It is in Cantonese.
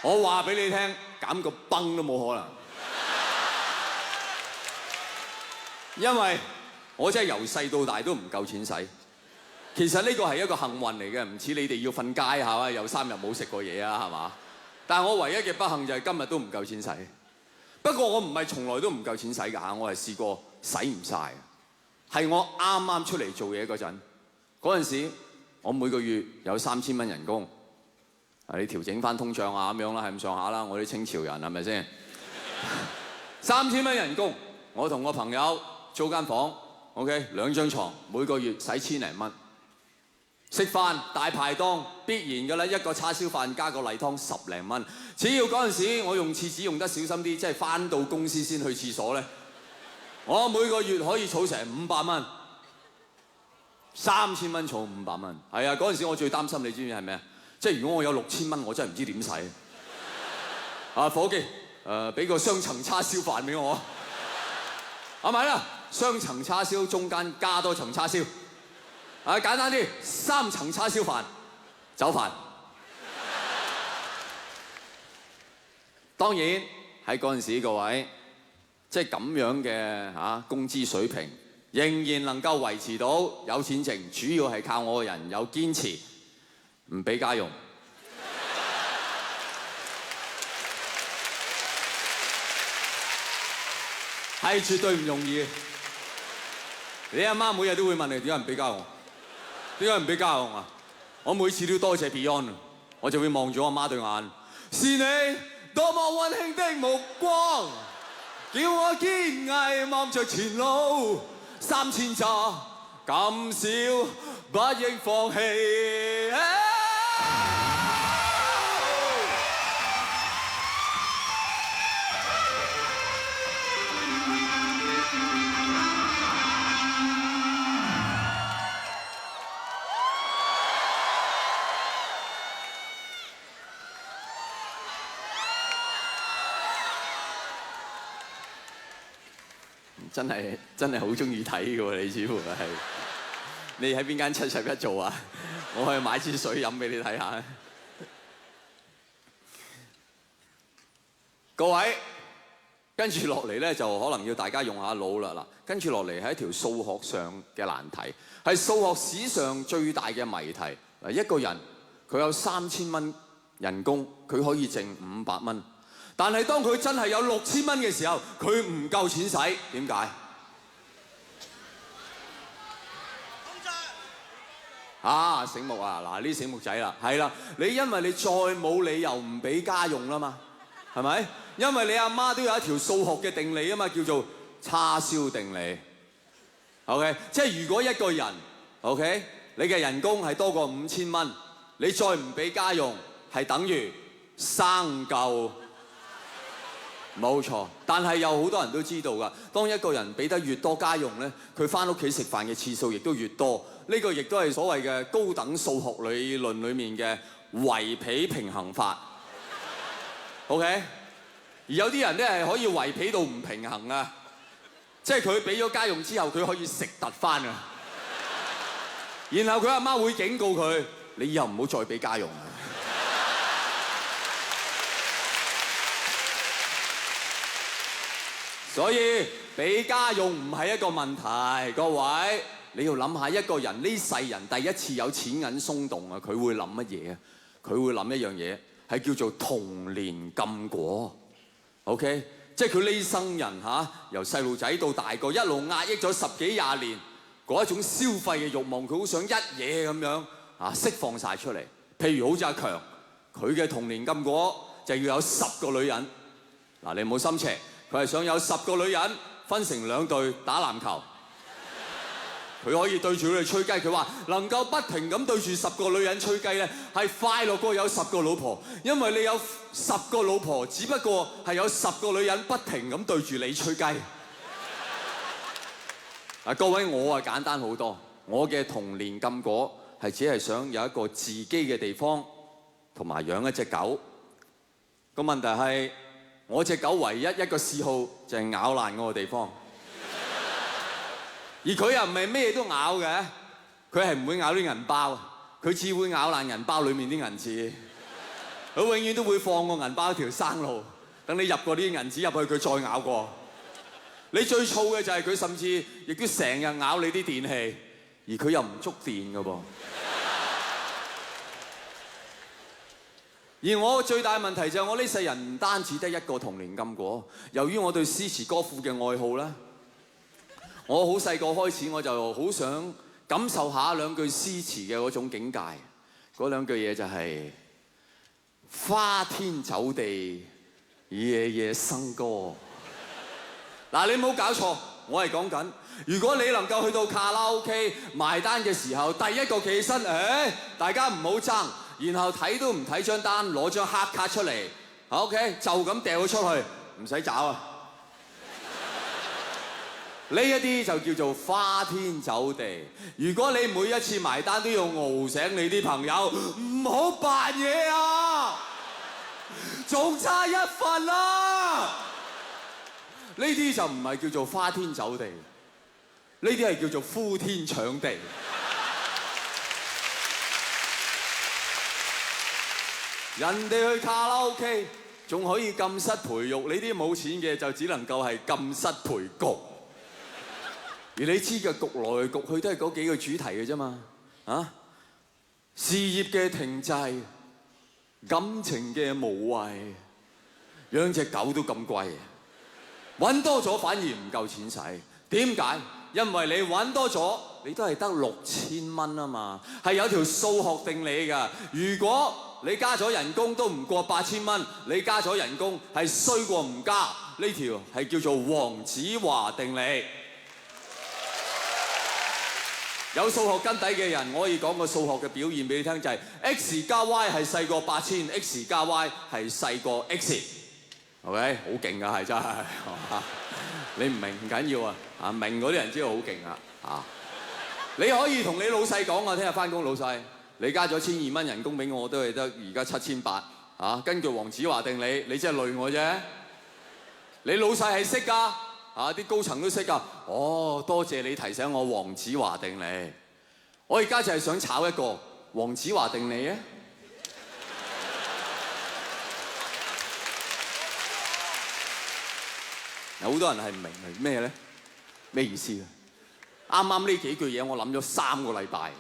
我話俾你聽，減個崩都冇可能，因為我真係由細到大都唔夠錢使。其實呢個係一個幸運嚟嘅，唔似你哋要瞓街嚇，有3日冇食過嘢啊，係嘛？但係我唯一嘅不幸就係今日都唔夠錢使。不過我唔係從來都唔夠錢使㗎嚇，我係試過使唔晒。係我啱啱出嚟做嘢嗰陣時，我每個月有3000蚊人工。你調整翻通脹啊咁樣啦，係咁上下啦。我啲清朝人係咪先？3000蚊人工，我同我朋友租間房 ，OK， 2張床，每個月使千零蚊。食飯大排檔必然㗎啦，一個叉燒飯加個例湯10零蚊。只要嗰陣時我用廁紙用得小心啲，即係翻到公司先去廁所咧，我每個月可以儲成500蚊。3000蚊儲500蚊，係啊！嗰陣時我最擔心，你知唔知係咩啊？即係如果我有6000蚊，我真係唔知點使。啊，夥計，俾個雙層叉燒飯俾我。係咪啦？雙層叉燒中間加多層叉燒。簡單啲，3層叉燒飯，走飯。當然喺嗰陣時，各位即係咁樣嘅工資水平，仍然能夠維持到有錢剩，主要係靠我個人有堅持。唔俾家用，係絕對唔容易。你阿媽每日都會問你點解唔俾家用？點解唔俾家用啊？我每次都要多謝 Beyond， 我就會望住我阿媽對眼，是你多麼溫馨的目光，叫我堅毅望着前路，3000咋咁少，不應放棄。真係好中意睇嘅喎，你似乎係。你喺邊間71做啊？我去買支水飲俾你睇下。各位，跟住落嚟咧，就可能要大家用下腦啦。嗱，跟住落嚟係一條數學上嘅難題，係數學史上最大嘅謎題。嗱，一個人佢有3000蚊人工，佢可以剩500蚊。但係當佢真係有6000蚊嘅時候，佢唔夠錢使，點解？醒目啊！嗱，呢醒目仔啦，係啦，你因為你再冇理由唔俾家用啦嘛，係咪？因為你阿媽都有一條數學嘅定理啊嘛，叫做叉燒定理。OK， 即係如果一個人 OK， 你嘅人工係多過5000蚊，你再唔俾家用，係等於生夠。冇錯，但係有好多人都知道㗎。當一個人俾得越多家用咧，佢翻屋企食飯嘅次數亦都越多。呢個亦都係所謂嘅高等數學理論裡面嘅維彼平衡法。OK， 而有啲人咧係可以維彼到唔平衡啊，即係佢俾咗家用之後，佢可以食突翻啊。然後佢阿媽會警告佢：你以後唔好再俾家用啊。所以俾家用唔係一個問題，各位你要諗下一個人呢世人第一次有錢銀鬆動啊，佢會諗乜嘢啊？佢會諗一樣嘢係叫做童年禁果 ，OK？ 即係佢呢生人由細路仔到大個一路壓抑咗10幾20年嗰一種消費嘅慾望，佢好想一嘢咁樣釋放晒出嚟。譬如好似阿強，佢嘅童年禁果就要有10個女人。嗱，你唔好心邪。佢係想有10個女人分成2隊打籃球，佢可以對住佢哋吹雞。佢話能夠不停咁對住10個女人吹雞咧，係快樂過有10個老婆，因為你有10個老婆，只不過係有10個女人不停咁對住你吹雞。各位，我簡單好多，我嘅童年禁果係只係想有一個自己嘅地方，同埋養一隻狗。個問題係，我隻狗唯一一個嗜好就係咬爛我個地方，而佢又唔係咩都咬嘅，佢係唔會咬啲銀包，佢只會咬爛銀包裡面啲銀紙。佢永遠都會放個銀包一條生路，等你入過啲銀紙入去，佢再咬過。你最燥嘅就係佢甚至亦都成日咬你啲電器，而佢又唔觸電㗎噃。而我最大問題就係我呢世人唔單止得一個童年禁果，由於我對詩詞歌賦嘅愛好啦，我好細個開始我就好想感受下兩句詩詞嘅嗰種境界。嗰兩句嘢就係花天酒地，夜夜笙歌。嗱，你唔好搞錯，我係講緊，如果你能夠去到卡拉 OK 埋單嘅時候，第一個企起身，大家唔好爭。然後睇都唔睇張單，攞張黑卡出嚟 ，OK， 就咁掉咗出去，唔使找啊！呢一啲就叫做花天酒地。如果你每一次埋單都要熬醒你啲朋友，唔好扮嘢啊！仲差一份啊！呢啲就唔係叫做花天酒地，呢啲係叫做呼天搶地。人哋去卡拉 OK 仲可以禁室培育，你啲冇錢嘅就只能夠係禁室培局。而你知嘅局來局去都係嗰幾個主題嘅啫嘛，事業嘅停滯，感情嘅無謂，養隻狗都咁貴，揾多咗反而唔夠錢使。點解？因為你揾多咗，你都係得6000蚊啊嘛，係有條數學定理㗎。如果你加咗人工都唔過8000蚊，你加咗人工係衰過唔加，呢條係叫做黃子華定理。有數學根底嘅人，我可以講個數學嘅表現俾你聽，就係 x 加 y 係細過8000，x 加 y 係細過 x。OK， 好勁㗎，係真係。你唔明唔緊要啊，明嗰啲人知道好勁啊。你可以同你老細講啊，聽日返工，老細，你加咗1200蚊人工俾我，都係得而家7800啊。根據黃子華定理，你真係累我啫。你老細係識㗎，啲高層都識㗎。哦，多謝你提醒我黃子華定理。我而家就係想炒一個黃子華定理啊。有好多人係唔明係咩咧？咩意思啊？啱啱呢幾句嘢我諗咗3個禮拜。